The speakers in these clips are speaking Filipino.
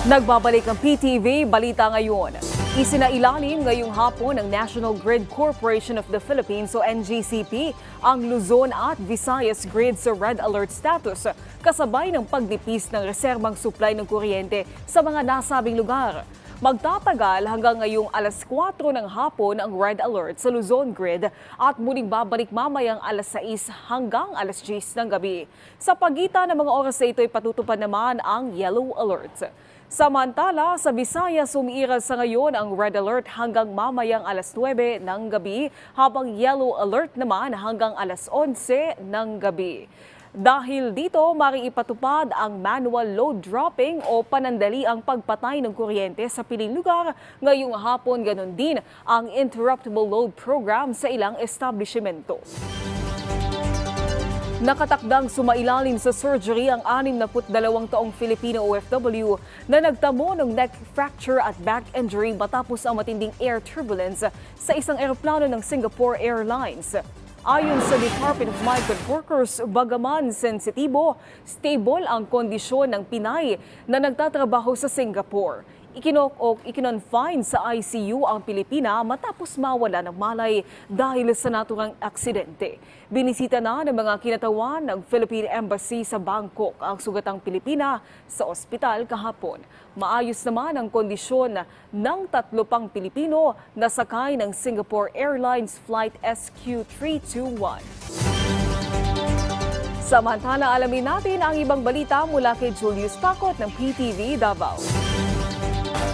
Nagbabalik ang PTV Balita ngayon. Isinailalim ngayong hapon ng National Grid Corporation of the Philippines o NGCP ang Luzon at Visayas Grid sa Red Alert status kasabay ng pagnipis ng reserbang supply ng kuryente sa mga nasabing lugar. Magtatagal hanggang ngayong alas 4 ng hapon ang Red Alert sa Luzon Grid at muling babalik mamayang alas 6 hanggang alas 10 ng gabi. Sa pagitan ng mga oras na ito ay patutupad naman ang Yellow Alert. Samantala, sa Visayas umiiral sa ngayon ang Red Alert hanggang mamayang alas 9 ng gabi habang Yellow Alert naman hanggang alas 11 ng gabi. Dahil dito, maring ipatupad ang manual load dropping o panandali ang pagpatay ng kuryente sa piling lugar. Ngayong hapon, ganun din ang interruptible load program sa ilang establishmento. Nakatakdang sumailalim sa surgery ang 62 taong Filipino OFW na nagtamo ng neck fracture at back injury matapos ang matinding air turbulence sa isang eroplano ng Singapore Airlines. Ayon sa Department of Migrant Workers, bagaman sensitibo, stable ang kondisyon ng Pinay na nagtatrabaho sa Singapore. Ikinonfine sa ICU ang Pilipina matapos mawala ng malay dahil sa naturang aksidente. Binisita na ng mga kinatawan ng Philippine Embassy sa Bangkok ang sugatang Pilipina sa ospital kahapon. Maayos naman ang kondisyon ng 3 pang Pilipino na sakay ng Singapore Airlines Flight SQ321. Samantala, alamin natin ang ibang balita mula kay Julius Pacot ng PTV Davao.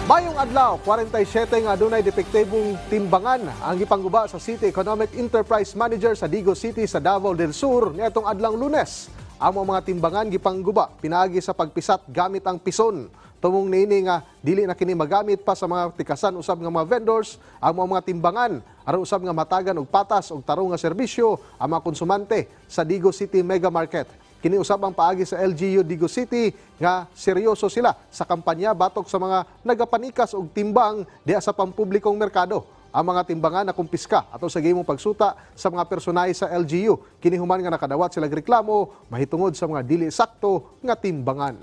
Mayong adlaw, 47 nga adunay depektibong timbangan ang gipangguba sa City Economic Enterprise Manager sa Digo City sa Davao del Sur niadtong adlang Lunes. Ang mga timbangan gipangguba pinaagi sa pagpisat gamit ang pison. Tumong niini nga dili na kini magamit pa sa mga tikasan usab nga mga vendors ang mga timbangan aron usab nga matagan og patas og tarong nga serbisyo ang mga konsumante sa Digo City Mega Market. Kiniusab ang paagi sa LGU Digo City nga seryoso sila sa kampanya batok sa mga nagapanikas og timbang diha sa pampublikong merkado. Ang mga timbangan na kumpiska ato sa gihimong pagsuta sa mga personahe sa LGU kinihuman nga nakadawat sila reklamo mahitungod sa mga dili sakto nga timbangan.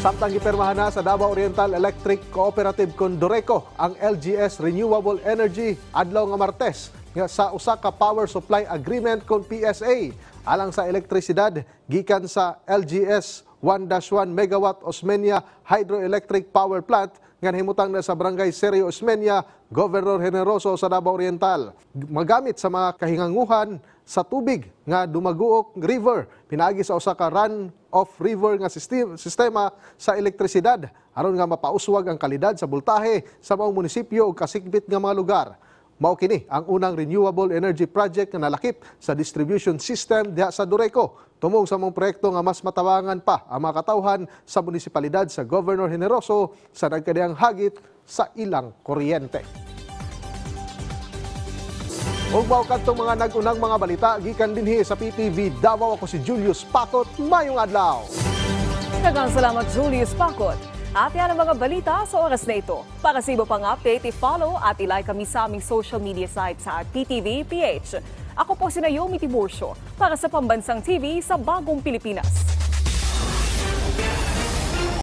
Samtang gipermahan na sa Davao Oriental Electric Cooperative Condoreco ang LGS Renewable Energy adlaw nga Martes nga sa usa ka power supply agreement kon PSA alang sa elektrisidad gikan sa LGS 1-1 megawatt Osmeña Hydroelectric Power Plant nga nahimutang na sa Barangay Serio Osmeña, Governor Generoso sa Davao Oriental. Magamit sa mga kahinganguhan sa tubig nga dumaguok river pinaagi sa usa ka run-off river nga sistema sa elektrisidad aron nga mapauswag ang kalidad sa bultahe sa mga munisipyo ug kasikbit nga mga lugar. Mao kini ang unang renewable energy project nga nalakip sa distribution system diha sa Dureco. Tumong sa mga proyekto nga mas matawangan pa ang mga katawhan sa munisipalidad sa Governor Generoso sa nagkadiyang hagit sa ilang kuryente. Ug mao kadtong mga nag-unang mga balita gikan dinhi sa PTV Davao, ako si Julius Pacot. Mayong adlaw. Daghang salamat Julius Pacot. At yan ang mga balita sa oras na ito. Para sa iba pang update, i-follow at i-like kami sa aming social media sites sa PTV PH. Ako po si Naomi Tiburcio para sa Pambansang TV sa Bagong Pilipinas.